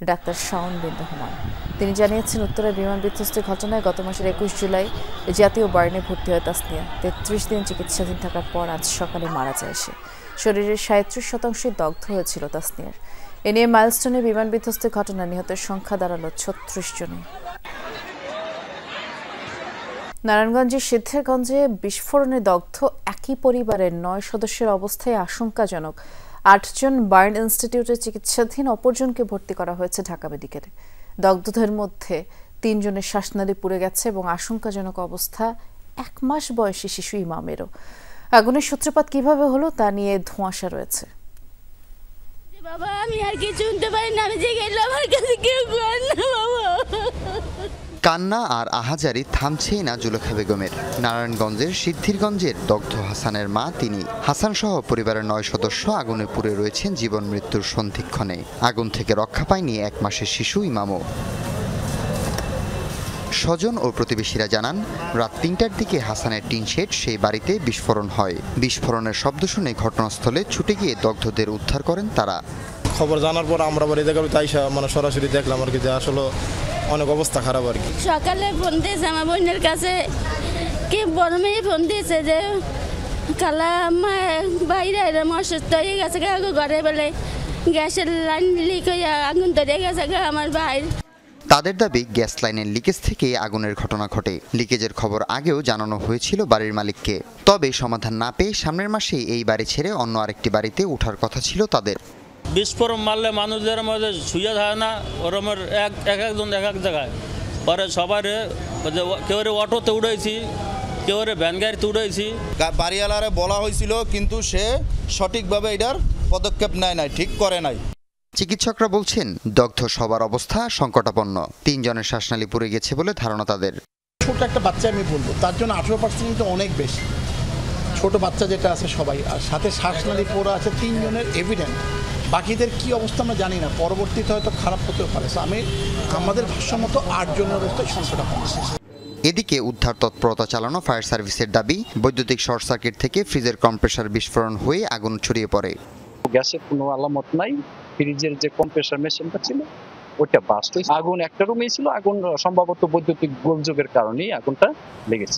ডাক্তার শাওন বিন রহমান। তিনি জানিয়েছেন, উত্তরায় বিমান বিধ্বস্তের ঘটনায় গত মাসের 21 জুলাই জাতীয় বার্নে ভর্তি হয় তাসনিয়া। 33 দিন চিকিৎসাধীন থাকার পর আজ সকালে মারা যায় সে। শরীরের 37% দগ্ধ হয়েছিল তাসনিয়ার। এ নিয়ে মাইলস্টোনে বিমান বিধ্বস্তের ঘটনায় নিহতের সংখ্যা দাঁড়ালো 36 জনে। নারায়ণগঞ্জের সিদ্ধেরগঞ্জে বিস্ফোরণে দগ্ধ একই পরিবারের 9 সদস্যের অবস্থায় আশঙ্কাজনক। 8 জন বার্ন ইনস্টিটিউটে চিকিৎসাধীন, অপরজনকে ভর্তি করা হয়েছে ঢাকা মেডিকেলে। দগ্ধদের মধ্যে 3 জনের শ্বাসনালী পুড়ে গেছে এবং আশঙ্কাজনক অবস্থা 1 মাস বয়সী শিশু ইমামেরও। আগুনের সূত্রপাত কিভাবে হলো তা নিয়ে ধোঁয়াশা রয়েছে। বাবা আমি আর কিছু শুনতে পারি না, আমি যে গেল আমার কাছে কেউ কর না বাবা। কান্না আর আহাজারি থামছেই না জুলেখা বেগমের। নারায়ণগঞ্জের সিদ্ধিরগঞ্জের দগ্ধ হাসানের মা তিনি। হাসান সহ পরিবারের 9 সদস্য আগুনে পুড়ে রয়েছেন জীবন মৃত্যুর সন্ধিক্ষণে। আগুন থেকে রক্ষা পায়নি 1 মাসের শিশু ইমামও। স্বজন ও প্রতিবেশীরা জানান, রাত 3টার দিকে হাসানের টিন শেড সেই বাড়িতে বিস্ফোরণ হয়। বিস্ফোরণের শব্দ শুনে ঘটনাস্থলে ছুটে গিয়ে দগ্ধদের উদ্ধার করেন তারা। খবর জানার পর আমরা বাড়িতে গেলাম, তাই সরাসরি দেখলাম আর কি যে আসলে অনেক অবস্থা খারাপ আর কি। সকালে ফোন দিয়েছে আমার বোনের কাছে, কি বড় মেয়ে ফোন দিয়েছে যে খালা বাইরে এরম অসুস্থ হয়ে গেছে, ঘরে বেলে গ্যাসের লাইন লিক হয়ে আগুন ধরে গেছে আমার ভাই। তাদের দাবি গ্যাস লাইনের লিকেজ থেকে আগুনের ঘটনা ঘটে। লিকেজের খবর আগেও জানানো হয়েছিল বাড়ির মালিককে, তবে সমাধান না পেয়ে সামনের মাসেই এই বাড়ি ছেড়ে অন্য আরেকটি বাড়িতে ওঠার কথা ছিল তাদের। বিস্ফোরণ মারলে মানুষদের মধ্যে শুয়ে থাকে না, ওরমের একজন এক এক জায়গায় পরে সবার কেউ অটোতে উড়াইছি, কেউ ভ্যান গাড়িতে উড়াইছি। বাড়িওয়ালারে বলা হয়েছিল কিন্তু সে সঠিকভাবে এটার পদক্ষেপ নেয় নাই, ঠিক করে নাই। চিকিৎসকরা বলছেন দগ্ধ সবার অবস্থা সংকটাপন্ন। 3 জনের শ্বাসনালী পুড়ে গেছে বলে ধারণা তাদের। ছোট একটা বাচ্চা আমি বলবো, তার জন্য 18% কিন্তু অনেক বেশি। ছোট বাচ্চা যেটা আছে সবাই, আর সাথে শ্বাসনালী পোড়া আছে 3 জনের এভিডেন্ট। বাকিদের কি অবস্থা আমরা জানি না, পরবর্তীতে হয়তো খারাপ হতেও পারে। আমাদের ভাষ্যমতো 8 জনের অবস্থায় সংকটাপন্ন। এদিকে উদ্ধার তৎপরতা চালানো ফায়ার সার্ভিসের দাবি, বৈদ্যুতিক শর্ট সার্কিট থেকে ফ্রিজের কম্প্রেসার বিস্ফোরণ হয়ে আগুন ছড়িয়ে পড়ে। গ্যাসের কোনো আলামত নাই, ফ্রিজের যে কম্প্রেসার মেশিনটা ছিল ওটা বাস্ট হয়েছে। আগুন একটা রুমেই ছিল, আগুন সম্ভবত বৈদ্যুতিক গোলযোগের কারণেই আগুনটা লেগেছে।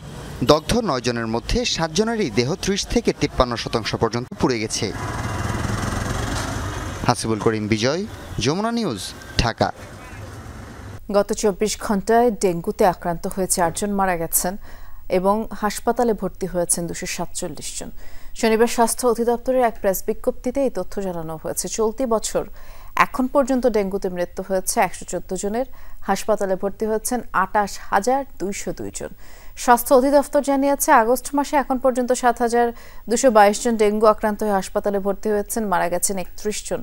দগ্ধ 9 জনের মধ্যে 7 জনেরই দেহ 30 থেকে 53% পর্যন্ত পুড়ে গেছে। হাসিবুল করিম বিজয়, যমুনা নিউজ, ঢাকা। গত 24 ঘন্টায় ডেঙ্গুতে আক্রান্ত হয়ে 4 জন মারা গেছেন এবং হাসপাতালে ভর্তি হয়েছেন 247 জন। শনিবার স্বাস্থ্য অধিদপ্তরের এক প্রেস বিজ্ঞপ্তিতে এই তথ্য জানানো হয়েছে। চলতি বছর এখন পর্যন্ত ডেঙ্গুতে মৃত্যু হয়েছে 114 জনের। হাসপাতালে ভর্তি হয়েছেন 28,202 জন। স্বাস্থ্য অধিদপ্তর জানিয়েছে, আগস্ট মাসে এখন পর্যন্ত 7,222 জন ডেঙ্গু আক্রান্ত হয়ে হাসপাতালে ভর্তি হয়েছেন, মারা গেছেন 31 জন।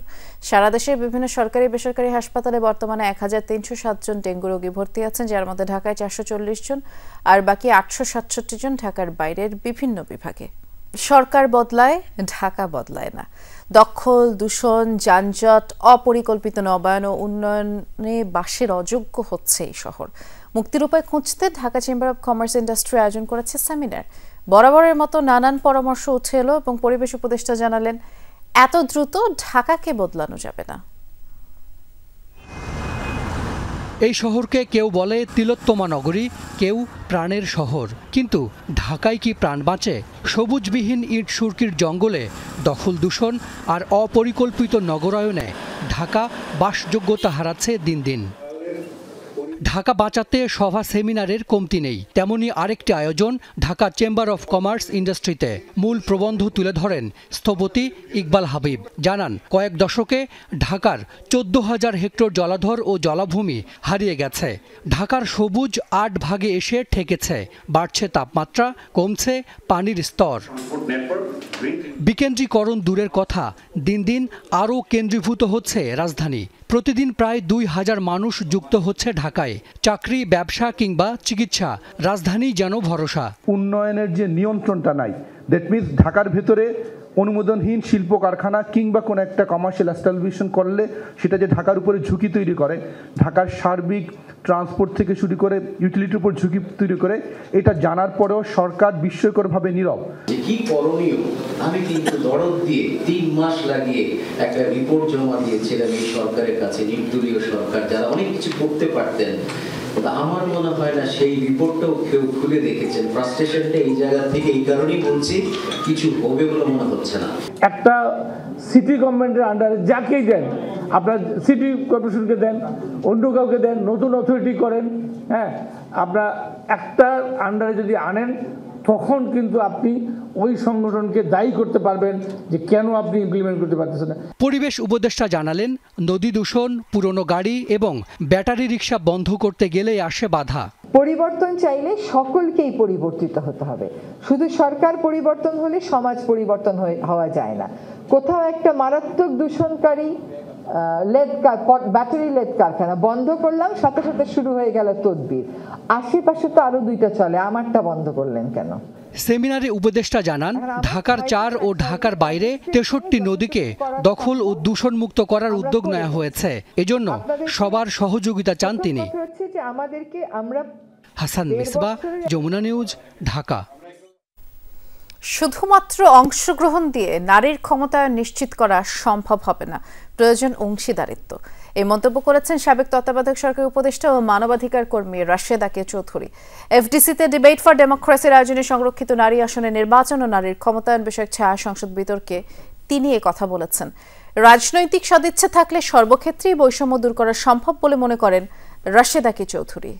সারা দেশের বিভিন্ন সরকারি বেসরকারি হাসপাতালে বর্তমানে 1,307 জন ডেঙ্গু রোগী ভর্তি আছেন, যার মধ্যে ঢাকায় 440 জন আর বাকি 867 জন ঢাকার বাইরের বিভিন্ন বিভাগে। সরকার বদলায়, ঢাকা বদলায় না। দখল, দূষণ, যানজট, অপরিকল্পিত নবায়ন ও উন্নয়নে বাসের অযোগ্য হচ্ছে এই শহর। মুক্তির উপায় খুঁজতে Dhaka chamber of commerce industry আয়োজন করেছে সেমিনার। বরাবরের মতো নানান পরামর্শ উঠে এলো এবং পরিবেশ উপদেষ্টা জানালেন, এত দ্রুত ঢাকাকে বদলানো যাবে না। এই শহরকে কেউ বলে তিলোত্তমা নগরী, কেউ প্রাণের শহর। কিন্তু ঢাকায় কি প্রাণ বাঁচে? সবুজবিহীন ইট সুরকির জঙ্গলে দখল, দূষণ আর অপরিকল্পিত নগরায়নে ঢাকা বাসযোগ্যতা হারাচ্ছে দিন দিন। ঢাকা বাঁচাতে সভা সেমিনারের কমতি নেই। তেমনি আরেকটি আয়োজন ঢাকা চেম্বার অফ কমার্স ইন্ডাস্ট্রিতে। মূল প্রবন্ধ তুলে ধরেন স্থপতি ইকবাল হাবিব। জানান, কয়েক দশকে ঢাকার 14,000 হেক্টর জলাধর ও জলাভূমি হারিয়ে গেছে। ঢাকার সবুজ 8 ভাগে এসে ঠেকেছে। বাড়ছে তাপমাত্রা, কমছে পানির স্তর। বিকেন্দ্রীকরণ দূরের কথা, দিন দিন আরও কেন্দ্রীভূত হচ্ছে রাজধানী। প্রতিদিন প্রায় 2,000 মানুষ যুক্ত হচ্ছে ঢাকায়। চাকরি, ব্যবসা কিংবা চিকিৎসা, রাজধানী যেন ভরসা। উন্নয়নের যে নিয়ন্ত্রণটা নাই, দ্যাট মিনস ঢাকার ভেতরে অনুমোদনহীন শিল্প কারখানা কিংবা কোনো একটা কমার্শিয়াল এস্টাবলিশমেন্ট করলে সেটা যে ঢাকার উপরে ঝুঁকি তৈরি করে, ঢাকার সার্বিক ট্রান্সপোর্ট থেকে শুরু করে ইউটিলিটির উপর ঝুঁকি তৈরি করে, এটা জানার পরেও সরকার বিস্ময়করভাবে নীরব। কি করণীয়, আমি কিন্তু দরদ দিয়ে 3 মাস লাগিয়ে একটা রিপোর্ট জমা দিয়েছিলাম এই সরকারের কাছে, নির্দলীয় সরকার, যারা অনেক কিছু করতে পারতেন। আমার মনে হয় না সেই রিপোর্টটাও কেউ খুলে দেখেছেন। ফ্রাস্ট্রেশনটা এই জায়গা থেকে এই কারণেই বলছি, কিছু হবে বলে মনে হচ্ছে না। একটা সিটি গভর্নমেন্টের আন্ডারে যাকেই দেন, আপনার সিটি কর্পোরেশনকে দেন, অন্য কাউকে দেন, নতুন অথরিটি করেন, হ্যাঁ, আপনার একটা আন্ডারে যদি আনেন, তখন কিন্তু আপনি ওই সংগঠনকে দায়ী করতে পারবেন যে কেন আপনি ইমপ্লিমেন্ট করতে পারতেছেন না। পরিবেশ উপদেষ্টা জানালেন, নদী দূষণ, পুরনো গাড়ি এবং ব্যাটারি রিক্সা বন্ধ করতে গেলেই আসে বাধা। পরিবর্তন চাইলে সকলকেই পরিবর্তিত হতে হবে। শুধু সরকার পরিবর্তন হলে সমাজ পরিবর্তন হওয়া যায় না। কোথাও একটা মারাত্মক দূষণকারী ব্যাটারি লেদ কারখানা বন্ধ করলাম, সাথে সাথে শুরু হয়ে গেল তদবির। আশেপাশে তো আরো 2টা চলে, আমারটা বন্ধ করলেন কেন? সেমিনারে উপদেষ্টা জানান, ঢাকার 4 ও ঢাকার বাইরে 63 নদীকে দখল ও দূষণমুক্ত করার উদ্যোগ নেওয়া হয়েছে। এজন্য সবার সহযোগিতা চান তিনি। হাসান মিসবাহ, যমুনা নিউজ, ঢাকা। শুধুমাত্র অংশগ্রহণ দিয়ে নারীর ক্ষমতায়ন নিশ্চিত করা সম্ভব হবে না, প্রয়োজন অংশীদারিত্ব। এই মন্তব্য করেছেন সাবেক তত্ত্বাবধায়ক সরকারের উপদেষ্টা ও মানবাধিকার কর্মী রাশেদা কে চৌধুরী। এফডিসিতে ডিবেট ফর ডেমোক্রেসির আয়োজনে সংরক্ষিত নারী আসনে নির্বাচন ও নারীর ক্ষমতায়ন বিষয়ক ছায়া সংসদ বিতর্কে তিনি এ কথা বলেছেন। রাজনৈতিক সদিচ্ছা থাকলে সর্বক্ষেত্রেই বৈষম্য দূর করা সম্ভব বলে মনে করেন রাশেদা কে চৌধুরী।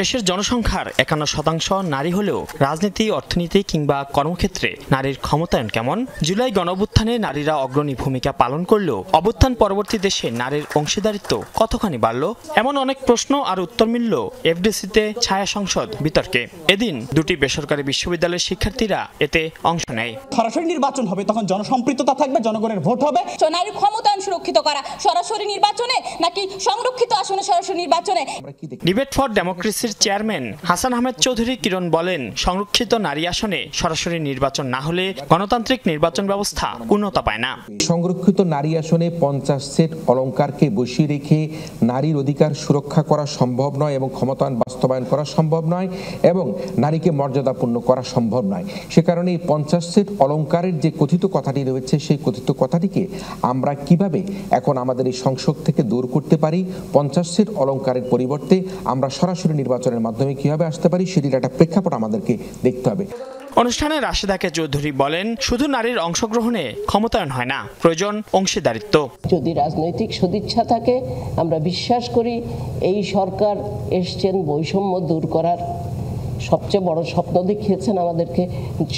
দেশের জনসংখ্যার 51% নারী হলেও রাজনীতি, অর্থনীতি কিংবা কর্মক্ষেত্রে নারীর ক্ষমতায়ন কেমন? জুলাই গণঅভ্যুত্থানে নারীরা অগ্রণী ভূমিকা পালন করলেও অভ্যুত্থান পরবর্তী দেশে নারীর অংশীদারিত্ব কতখানি বাড়ল? এমন অনেক প্রশ্ন আর উত্তর মিলল এফডিসিতে ছায়া সংসদ বিতর্কে। এদিন 2টি বেসরকারি বিশ্ববিদ্যালয়ের শিক্ষার্থীরা এতে অংশ নেয়। সরাসরি নির্বাচন হবে, তখন জনসম্পৃক্ততা থাকবে, জনগণের ভোট হবে। নারীর ক্ষমতায়ন সুরক্ষিত করা সরাসরি নির্বাচনে নাকি সংরক্ষিত আসনে সরাসরি নির্বাচনে? ডিবেট ফর ডেমোক্রেসির চেয়ারম্যান হাসান আহমেদ চৌধুরী কিরণ বলেন, সংরক্ষিত নারী আসনে সরাসরি নির্বাচন না হলে গণতান্ত্রিক নির্বাচন ব্যবস্থা পূর্ণতা পায় না। সংরক্ষিত নারী আসনে 50 সেট অলংকারকে বসিয়ে রেখে নারীর অধিকার সুরক্ষা করা সম্ভব নয় এবং ক্ষমতায়ন বাস্তবায়ন করা সম্ভব নয় এবং নারীকে মর্যাদাপূর্ণ করা সম্ভব নয়। সে কারণে 50 সেট অলংকারের যে কথিত কথাটি রয়েছে, সেই কথিত কথাটিকে আমরা কিভাবে এখন আমাদের এই সংসদ থেকে দূর করতে পারি, 50 সেট অলংকারের পরিবর্তে আমরা সরাসরি নির্বাচনের মাধ্যমে কিভাবে আসতে পারি, সেটির একটা প্রেক্ষাপট আমাদেরকে দেখতে হবে। অনুষ্ঠানে রাশেদা কে চৌধুরী বলেন, শুধু নারীর অংশগ্রহণে ক্ষমতায়ন হয় না, প্রয়োজন অংশীদারিত্ব। যদি রাজনৈতিক সদিচ্ছা থাকে, আমরা বিশ্বাস করি এই সরকার এসছেন বৈষম্য দূর করার, সবচেয়ে বড় স্বপ্ন দেখিয়েছেন আমাদেরকে।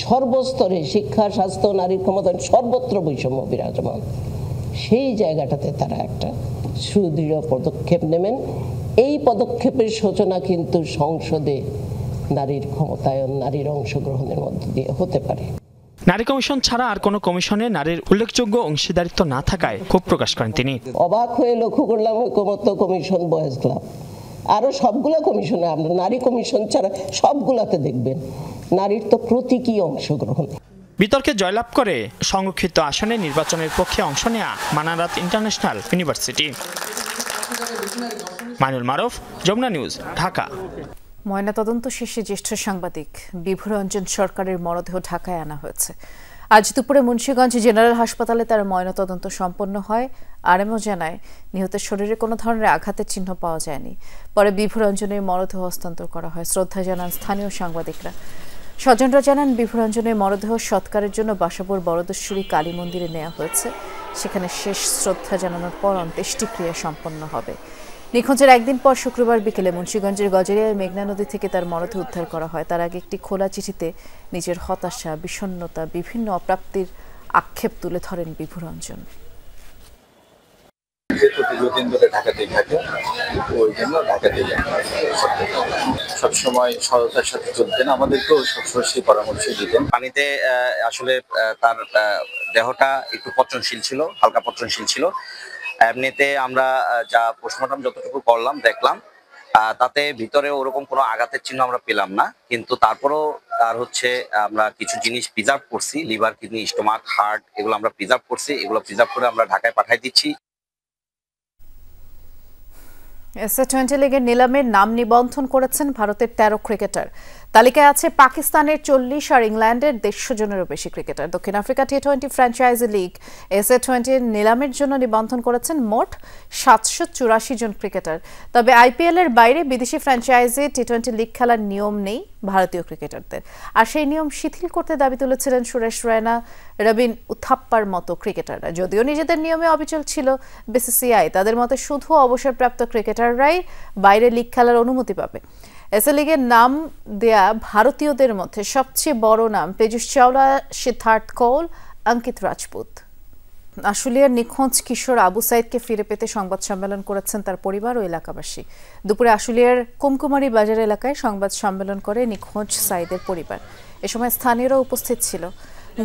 সর্বস্তরে শিক্ষা, স্বাস্থ্য, নারীর ক্ষমতায়ন, সর্বত্র বৈষম্য বিরাজমান। সেই জায়গাটাতে তারা একটা সুদৃঢ় পদক্ষেপ নেবেন। এই পদক্ষেপের সূচনা কিন্তু সংসদে নারীর ক্ষমতায়ন, নারীর অংশগ্রহণের মধ্য দিয়ে হতে পারে। নারী কমিশন ছাড়া আর কোনো কমিশনে নারীর উল্লেখযোগ্য অংশীদারিত্ব না থাকায় ক্ষোভ প্রকাশ করেন তিনি। অবাক হয়ে লক্ষ্য করলাম ঐকমত্য কমিশন, বয়েজ ক্লাব, আরো সবগুলো কমিশনে, আমরা নারী কমিশন ছাড়া সবগুলাতে দেখবেন নারীর তো প্রতীকী অংশগ্রহণ। বিতর্কে জয়লাভ করে সংরক্ষিত আসনে নির্বাচনের পক্ষে অংশ নেয়া মানারাত ইন্টারন্যাশনাল ইউনিভার্সিটি। মাইনুল মারুফ, যমুনা নিউজ, ঢাকা। ময়নাতদন্ত শেষে জ্যেষ্ঠ সাংবাদিক বিভুরঞ্জন সরকারের মরদেহ ঢাকায় আনা হয়েছে। আজ দুপুরে মুন্সিগঞ্জ জেনারেল হাসপাতালে তার ময়নাতদন্ত সম্পন্ন হয়। আরএমও জানায়, নিহতের শরীরে কোনো ধরনের আঘাতের চিহ্ন পাওয়া যায়নি। পরে বিভুরঞ্জনের মরদেহ হস্তান্তর করা হয়। শ্রদ্ধা জানান স্থানীয় সাংবাদিকরা। স্বজনরা জানান, বিভুরঞ্জনের মরদেহ সৎকারের জন্য বাসাবোর বরদেশ্বরী কালী মন্দিরে নেওয়া হয়েছে। সেখানে শেষ শ্রদ্ধা জানানোর পর অন্ত্যেষ্টিক্রিয়া সম্পন্ন হবে। নিখোঁজের একদিন পর শুক্রবার বিকেলে মুন্সিগঞ্জের গজরিয়ায় মেঘনা নদী থেকে তার মরদেহ উদ্ধার করা হয়। তার আগে একটি খোলা চিঠিতে নিজের হতাশা, বিষণ্ণতা, বিভিন্ন অপ্রাপ্তির আক্ষেপ তুলে ধরেন বিভুরঞ্জন। দীর্ঘদিন ধরে ঢাকাতেই থাকে, ওই জন্য ঢাকাতেই সবসময় সততার সাথে চলতেন, আমাদেরকেও সবসময় সেই পরামর্শ দিতেন। পানিতে আসলে তার দেহটা একটু পচনশীল ছিল, হালকা পচনশীল ছিল। এমনিতে আমরা যা পোস্টমর্টম যতটুকু করলাম, দেখলাম তাতে ভিতরে ওরকম কোনো আঘাতের চিহ্ন আমরা পেলাম না। কিন্তু তারপরও তার আমরা কিছু জিনিস প্রিজার্ভ করছি, লিভার, কিডনি, স্টোমাক, হার্ট, এগুলো আমরা প্রিজার্ভ করছি। এগুলো প্রিজার্ভ করে আমরা ঢাকায় পাঠাই দিচ্ছি। এসএ-20 লিগের নিলামের নাম নিবন্ধন করেছেন ভারতের 13 ক্রিকেটার। তালিকায় আছে পাকিস্তানের 40 আর ইংল্যান্ডের 150 জনেরও বেশি ক্রিকেটার। দক্ষিণ আফ্রিকা টি-20 ফ্র্যাঞ্চাইজি লিগ এসএ-20 নিলামের জন্য নিবন্ধন করেছেন মোট 784 জন ক্রিকেটার। তবে আইপিএল এর বাইরে বিদেশি ফ্র্যাঞ্চাইজি টি-20 লিগ খেলার নিয়ম নেই ভারতীয় ক্রিকেটারদের। আর সেই নিয়ম শিথিল করতে দাবি তুলেছিলেন সুরেশ রায়না, রবিন উথাপ্পার মতো ক্রিকেটাররা। যদিও নিজেদের নিয়মে অবিচল ছিল বিসিসিআই, তাদের মতে শুধু অবসরপ্রাপ্ত ক্রিকেটাররাই বাইরে লিগ খেলার অনুমতি পাবে। এসএ লিগের নাম দেয়া ভারতীয়দের মধ্যে সবচেয়ে বড় নাম পীযূষ চাওলা, সিদ্ধার্থ কৌল, অঙ্কিত রাজপুত। আশুলিয়ার নিখোঁজ কিশোর আবু সাইদকে ফিরে পেতে সংবাদ সম্মেলন করেছেন তার পরিবার ও এলাকাবাসী। দুপুরে আশুলিয়ার কুমকুমারী বাজার এলাকায় সংবাদ সম্মেলন করে নিখোঁজ সাইদের পরিবার। এ সময় স্থানীয়রা উপস্থিত ছিল।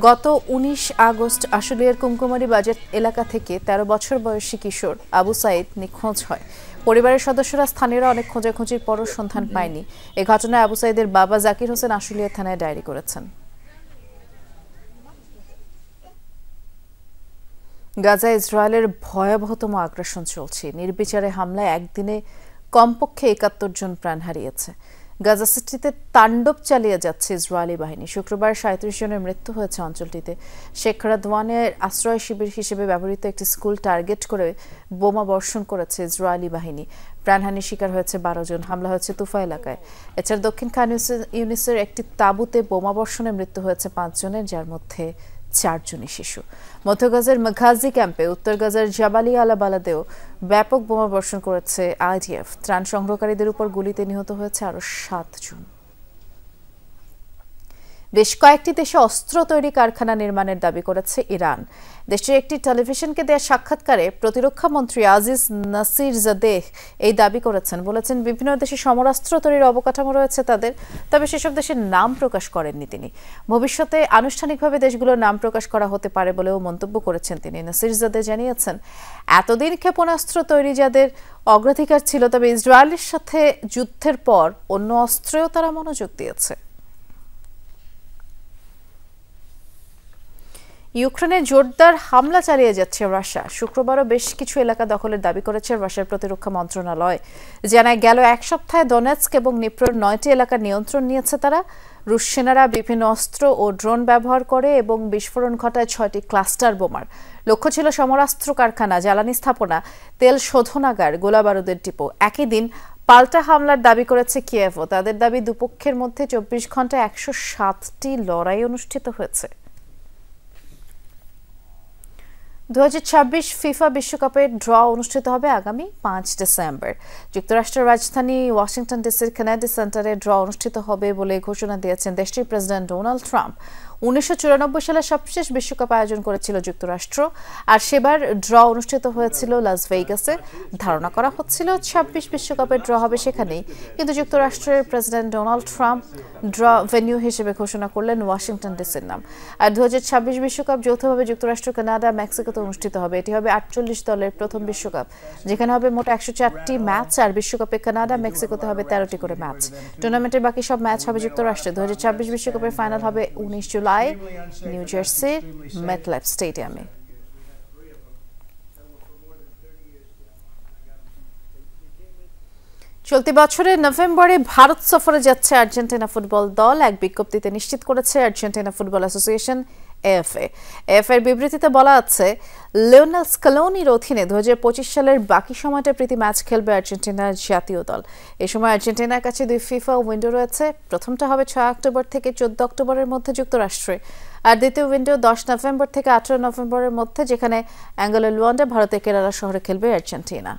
গত 19 আগস্ট আশুলিয়ার কুমকুমারী বাজার এলাকা থেকে 13 বছর বয়সী কিশোর আবু সাইদ নিখোঁজ হয়। পরিবারের সদস্যরা স্থানীয়রা অনেক খোঁজাখুঁজির পরও সন্ধান পায়নি। এ ঘটনায় আবু সাইদের বাবা জাকির হোসেন আশুলিয়া থানায় ডায়েরি করেছেন। গাজা ইসরায়েলের ভয়াবহতম আগ্রাসন চলছে। নির্বিচারে হামলায় একদিনে কমপক্ষে 71 জন প্রাণ হারিয়েছে। গাজা সিটিতে তাণ্ডব চালিয়ে যাচ্ছে ইসরায়েলি বাহিনী। শুক্রবার 37 জনের মৃত্যু হয়েছে অঞ্চলটিতে। শেখ রাদওয়ানের আশ্রয় শিবির হিসেবে ব্যবহৃত একটি স্কুল টার্গেট করে বোমা বর্ষণ করেছে ইসরায়েলি বাহিনী। প্রাণহানির শিকার হয়েছে 12 জন। হামলা হয়েছে তুফা এলাকায়। এছাড়া দক্ষিণ খান ইউনিসের একটি তাঁবুতে বোমা বর্ষণে মৃত্যু হয়েছে 5 জনের, যার মধ্যে 4 জনই শিশু। মধ্য গাজার মাঘাজি ক্যাম্পে উত্তর গাজার জাবালিয়া আলা বালাদেও ব্যাপক বোমা বর্ষণ করেছে আইডিএফ। ত্রাণ সংগ্রহকারীদের উপর গুলিতে নিহত হয়েছে আরো 7 জন। বেশ কয়েকটি দেশে অস্ত্র তৈরি কারখানা নির্মাণের দাবি করেছে ইরান। দেশটির একটি টেলিভিশনকে দেওয়া সাক্ষাৎকারে প্রতিরক্ষা মন্ত্রী আজিজ নাসিরজাদেহ এই দাবি করেছেন। বলেছেন, বিভিন্ন দেশে সমরাস্ত্র তৈরির অবকাঠামো রয়েছে তাদের, তবে সেসব দেশের নাম প্রকাশ করেননি তিনি। ভবিষ্যতে আনুষ্ঠানিকভাবে দেশগুলোর নাম প্রকাশ করা হতে পারে বলেও মন্তব্য করেছেন তিনি। নাসিরজাদেহ জানিয়েছেন, এতদিন ক্ষেপণাস্ত্র তৈরি যাদের অগ্রাধিকার ছিল, তবে ইসরায়েলের সাথে যুদ্ধের পর অন্য অস্ত্রেও তারা মনোযোগ দিয়েছে। ইউক্রেনে জোরদার হামলা চালিয়ে যাচ্ছে রাশিয়া। শুক্রবারও বেশ কিছু এলাকা দখলের দাবি করেছে রাশিয়ার প্রতিরক্ষা মন্ত্রণালয়। জানায়, গেল এক সপ্তাহে দনেৎস্ক এবং নিপ্রোর 9টি এলাকার নিয়ন্ত্রণ নিয়েছে তারা। রুশ সেনারা বিভিন্ন অস্ত্র ও ড্রোন ব্যবহার করে এবং বিস্ফোরণ ঘটায় 6টি ক্লাস্টার বোমার। লক্ষ্য ছিল সমরাস্ত্র কারখানা, জ্বালানি স্থাপনা, তেল শোধনাগার, গোলাবারুদের ডিপো। একই দিন পাল্টা হামলার দাবি করেছে কিয়েভও। তাদের দাবি, দুপক্ষের মধ্যে 24 ঘন্টায় 107টি লড়াই অনুষ্ঠিত হয়েছে। 2026 ফিফা বিশ্বকাপের ড্র অনুষ্ঠিত হবে আগামী 5 ডিসেম্বর। যুক্তরাষ্ট্রের রাজধানী ওয়াশিংটন ডিসির কেনেডি সেন্টারে ড্র অনুষ্ঠিত হবে বলে ঘোষণা দিয়েছেন দেশটির প্রেসিডেন্ট ডোনাল্ড ট্রাম্প। 1994 সালে সবশেষ বিশ্বকাপ আয়োজন করেছিল যুক্তরাষ্ট্র, আর সেবার ড্র অনুষ্ঠিত হয়েছিল লাস ভেগাসে। ধারণা করা হচ্ছিল 26 বিশ্বকাপের ড্র হবে সেখানেই, কিন্তু যুক্তরাষ্ট্রের president Donald Trump draw venue হিসেবে ঘোষণা করলেন ওয়াশিংটন ডিসির নাম। আর 2026 বিশ্বকাপ যৌথভাবে যুক্তরাষ্ট্র, কানাডা, মেক্সিকোতে অনুষ্ঠিত হবে। এটি হবে 48 দলের প্রথম বিশ্বকাপ, যেখানে হবে মোট 104টি ম্যাচ। আর বিশ্বকাপে কানাডা, মেক্সিকোতে হবে 13টি করে ম্যাচ। টুর্নামেন্টের বাকি সব ম্যাচ হবে যুক্তরাষ্ট্রে। 2026 বিশ্বকাপের ফাইনাল হবে 19 জুলাই নিউ জার্সির মেটলাইফ স্টেডিয়ামে। চলতি বছরের নভেম্বরে ভারত সফরে যাচ্ছে আর্জেন্টিনা ফুটবল দল। এক বিজ্ঞপ্তিতে নিশ্চিত করেছে আর্জেন্টিনা ফুটবল অ্যাসোসিয়েশন এএফএ বিবৃতিতে বলা আছে, লিওনেল স্ক্যালোনির অধীনে 2025 সালের বাকি সময়টা প্রীতি ম্যাচ খেলবে আর্জেন্টিনার জাতীয় দল। এ সময় আর্জেন্টিনার কাছে 2 ফিফা উইন্ডো রয়েছে। প্রথমটা হবে 6 অক্টোবর থেকে 14 অক্টোবরের মধ্যে যুক্তরাষ্ট্রে, আর দ্বিতীয় উইন্ডো 10 নভেম্বর থেকে 18 নভেম্বরের মধ্যে, যেখানে অ্যাঙ্গোলা লুয়ান্ডা, ভারতের কেরালা শহরে খেলবে আর্জেন্টিনা।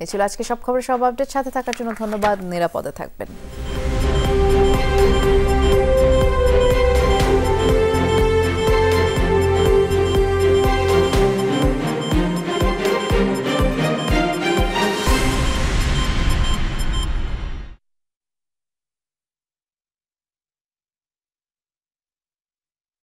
এই ছিল আজকে সব খবর, সব আপডেট। সাথে থাকার জন্য ধন্যবাদ। নিরাপদে থাকবেন।